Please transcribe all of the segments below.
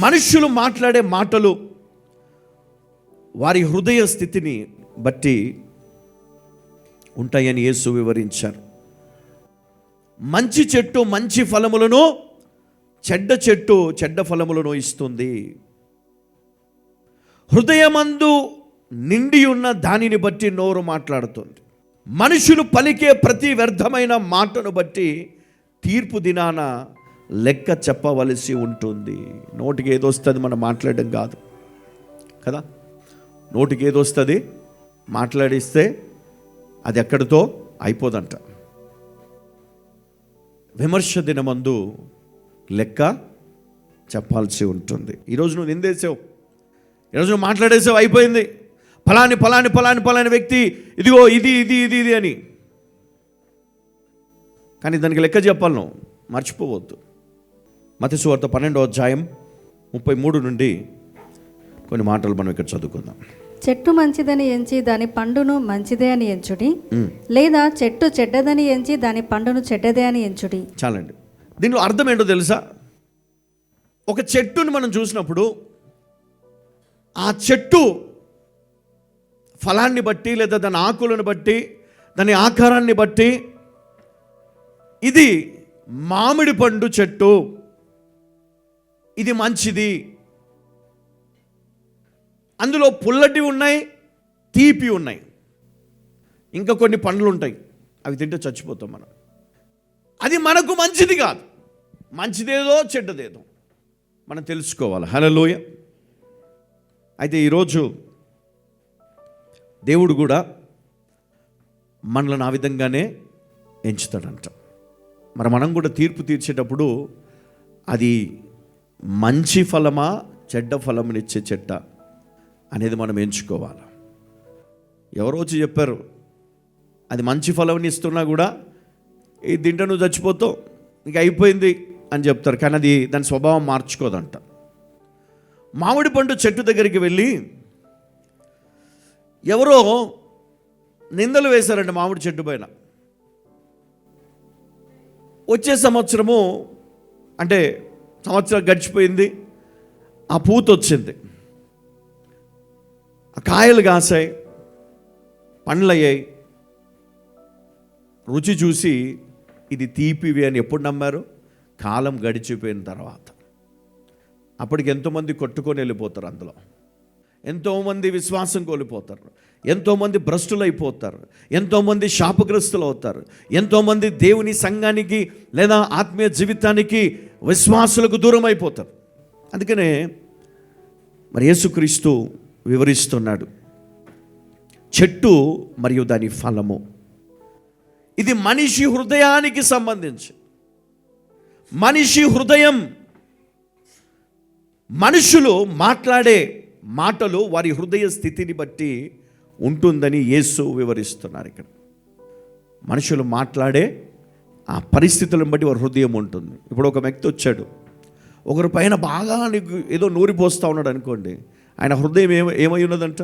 మనుష్యులు మాట్లాడే మాటలు వారి హృదయ స్థితిని బట్టి ఉంటాయని యేసు వివరించారు. మంచి చెట్టు మంచి ఫలములను, చెడ్డ చెట్టు చెడ్డ ఫలములను ఇస్తుంది. హృదయమందు నిండి ఉన్న దానిని బట్టి నోరు మాట్లాడుతుంది. మనుషులు పలికే ప్రతి వ్యర్థమైన మాటను బట్టి తీర్పు దినాన లెక్క చెప్పవలసి ఉంటుంది. నోటికి ఏదొస్తుంది మనం మాట్లాడడం కాదు కదా. నోటికి ఏదొస్తుంది మాట్లాడిస్తే అది ఎక్కడితో అయిపోదంట. విమర్శ దినమందు లెక్క చెప్పాల్సి ఉంటుంది. ఈరోజు నువ్వు నిందేసావు, ఈరోజు నువ్వు మాట్లాడేసావు, అయిపోయింది. ఫలాని ఫలాని ఫలాని ఫలాని వ్యక్తి ఇదిగో ఇది ఇది ఇది ఇది అని. కానీ దానికి లెక్క చెప్పాలి, నువ్వు మర్చిపోవద్దు. మత్తయి సువార్త 12వ అధ్యాయం 33 నుండి కొన్ని మాటలు మనం ఇక్కడ చదువుకుందాం. చెట్టు మంచిదని ఎంచి దాని పండును మంచిదే అని ఎంచుడి, లేదా చెట్టు చెడ్డదని ఎంచి దాని పండును చెడ్డదే అని ఎంచుడి. చాలండి. దీనిలో అర్థం ఏంటో తెలుసా? ఒక చెట్టుని మనం చూసినప్పుడు ఆ చెట్టు ఫలాన్ని బట్టి, లేదా దాని ఆకులను బట్టి, దాని ఆకారాన్ని బట్టి, ఇది మామిడి పండు చెట్టు, ఇది మంచిది, అందులో పుల్లటి ఉన్నాయి, తీపి ఉన్నాయి, ఇంకా కొన్ని పండ్లు ఉంటాయి, అవి తింటే చచ్చిపోతాం మనం. అది మనకు మంచిది కాదు. మంచిదేదో చెడ్డదేదో మనం తెలుసుకోవాలి. హల్లెలూయా. అయితే ఈరోజు దేవుడు కూడా మనల్ని ఆ విధంగానే ఎంచుతాడంట. మరి మనం కూడా తీర్పు తీర్చేటప్పుడు అది మంచి ఫలమా చెడ్డ ఫలమునిచ్చే చెట్ట అనేది మనం ఎంచుకోవాలి. ఎవరో వచ్చి చెప్పారు అది మంచి ఫలం ఇస్తున్నా కూడా ఈ తింటే నువ్వు చచ్చిపోతావు, ఇంక అయిపోయింది అని చెప్తారు. కానీ అది దాని స్వభావం మార్చుకోదంట. మామిడి పండు చెట్టు దగ్గరికి వెళ్ళి ఎవరో నిందలు వేశారంట మామిడి చెట్టు పైన. వచ్చే సంవత్సరము అంటే సంవత్సరం గడిచిపోయింది, ఆ పూత వచ్చింది, ఆ కాయలు కాసాయి, పండ్లు అయ్యాయి. రుచి చూసి ఇది తీపివి అని ఎప్పుడు నమ్మారు? కాలం గడిచిపోయిన తర్వాత. అప్పటికి ఎంతోమంది కొట్టుకొని వెళ్ళిపోతారు, అందులో ఎంతోమంది విశ్వాసం కోల్పోతారు, ఎంతోమంది భ్రష్టులు అయిపోతారు, ఎంతోమంది శాపగ్రస్తులు అవుతారు, ఎంతోమంది దేవుని సంఘానికి లేదా ఆత్మీయ జీవితానికి విశ్వాసులకు దూరం అయిపోతారు. అందుకనే మరి యేసుక్రీస్తు వివరిస్తున్నాడు చెట్టు మరియు దాని ఫలము. ఇది మనిషి హృదయానికి సంబంధించి. మనిషి హృదయం, మనుషులు మాట్లాడే మాటలు వారి హృదయ స్థితిని బట్టి ఉంటుందని యేసు వివరిస్తున్నారు ఇక్కడ. మనుషులు మాట్లాడే ఆ పరిస్థితులను బట్టి వారి హృదయం ఉంటుంది. ఇప్పుడు ఒక వ్యక్తి వచ్చాడు, ఒకరి పైన బాగా నీకు ఏదో నూరిపోస్తూ ఉన్నాడు అనుకోండి, ఆయన హృదయం ఏమై ఉన్నదంట?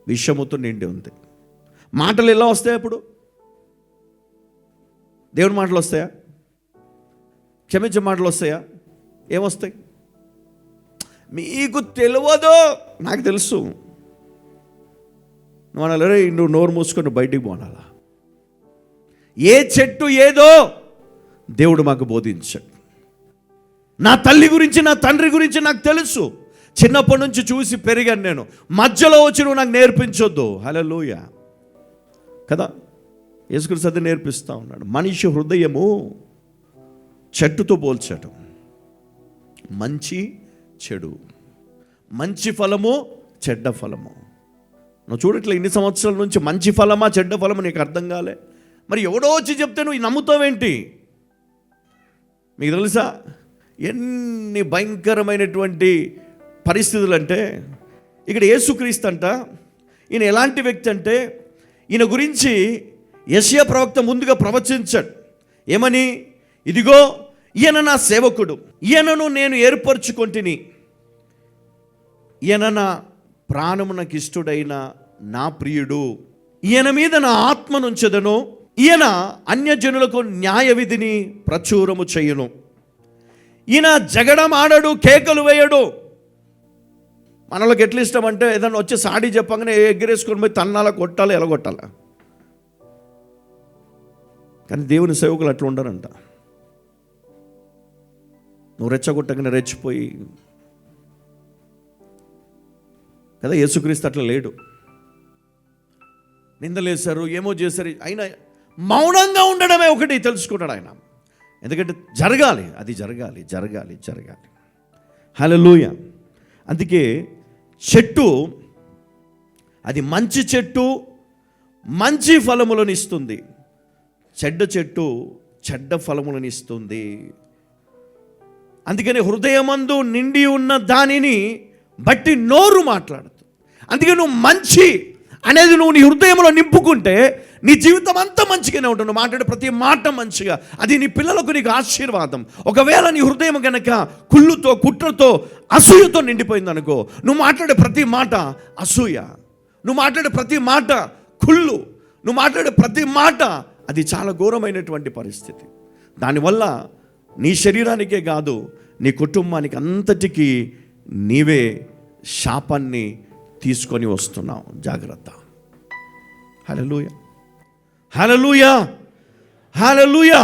విషముతో నిండి ఉంది. మాటలు ఎలా వస్తాయి అప్పుడు? దేవుని మాటలు వస్తాయా? క్షమించే మాటలు వస్తాయా? ఏమొస్తాయి? మీకు తెలియదు, నాకు తెలుసు. నువ్వు అనాలరే, నువ్వు నోరు మూసుకొని బయటికి పోనాలా? ఏ చెట్టు ఏదో దేవుడు మాకు బోధించాడు. నా తల్లి గురించి, నా తండ్రి గురించి నాకు తెలుసు. చిన్నప్పటి నుంచి చూసి పెరిగాను నేను. మధ్యలో వచ్చి నువ్వు నాకు నేర్పించొద్దు. హల్లెలూయా కదా. యేసుక్రీస్తు అది నేర్పిస్తూ ఉన్నాడు. మనిషి హృదయము చెట్టుతో పోల్చడం. మంచి చెడు, మంచి ఫలము చెడ్డ ఫలము. నువ్వు చూడట్లే ఇన్ని సంవత్సరాల నుంచి మంచి ఫలమా చెడ్డ ఫలము నీకు అర్థం కాలే. మరి ఎవడో వచ్చి చెప్తే నువ్వు నమ్ముతావేంటి? మీకు తెలుసా ఎన్ని భయంకరమైనటువంటి పరిస్థితులు అంటే, ఇక్కడ యేసుక్రీస్తు అంట, ఈయన ఎలాంటి వ్యక్తి అంటే, ఈయన గురించి యెషయా ప్రవక్త ముందుగా ప్రవచించాడు. ఏమని? ఇదిగో ఈయన నా సేవకుడు, ఈయనను నేను ఏర్పరచుకొంటిని, ఈయన నా ప్రాణమునకు ఇష్టుడైన నా ప్రియుడు, ఈయన మీద నా ఆత్మనుంచెదను, ఈయన అన్యజనులకు న్యాయ విధిని ప్రచురము చేయును, ఈయన జగడం ఆడడు, కేకలు వేయడు. మనలోకి ఎట్లా ఇష్టం అంటే ఏదన్నా వచ్చి సాడీ చెప్పగానే ఎగ్గరేసుకొని పోయి తన్నాల కొట్టాలి, ఎలగొట్టాలి. కానీ దేవుని సేవకులు అట్లా ఉండరంట. నువ్వు రెచ్చగొట్టగానే రెచ్చిపోయి కదా. యేసుక్రీస్తు అట్లా లేడు. నిందలేశారు, ఏమో చేశారు, అయినా మౌనంగా ఉండడమే ఒకటి తెలుసుకున్నాడు ఆయన. ఎందుకంటే జరగాలి, అది జరగాలి, జరగాలి, జరగాలి. హల్లెలూయ. అందుకే చెట్టు అది మంచి చెట్టు మంచి ఫలములను ఇస్తుంది, చెడ్డ చెట్టు చెడ్డ ఫలములను ఇస్తుంది. అందుకని హృదయమందు నిండి ఉన్న దానిని బట్టి నోరు మాట్లాడుతుంది. అందుకే నువ్వు మంచి అనేది నువ్వు నీ హృదయంలో నింపుకుంటే నీ జీవితం అంతా మంచిగానే ఉంటుంది. నువ్వు మాట్లాడే ప్రతి మాట మంచిగా, అది నీ పిల్లలకు నీకు ఆశీర్వాదం. ఒకవేళ నీ హృదయం కనుక కుళ్ళుతో, కుట్రతో, అసూయతో నిండిపోయింది అనుకో, నువ్వు మాట్లాడే ప్రతి మాట అసూయ, నువ్వు మాట్లాడే ప్రతి మాట కుళ్ళు, నువ్వు మాట్లాడే ప్రతి మాట అది చాలా ఘోరమైనటువంటి పరిస్థితి. దానివల్ల నీ శరీరానికే కాదు, నీ కుటుంబానికి అంతటికీ నీవే శాపాన్ని తీసుకొని వస్తున్నావు. జాగ్రత్త. హల్లెలూయా, హల్లెలూయా, హల్లెలూయా.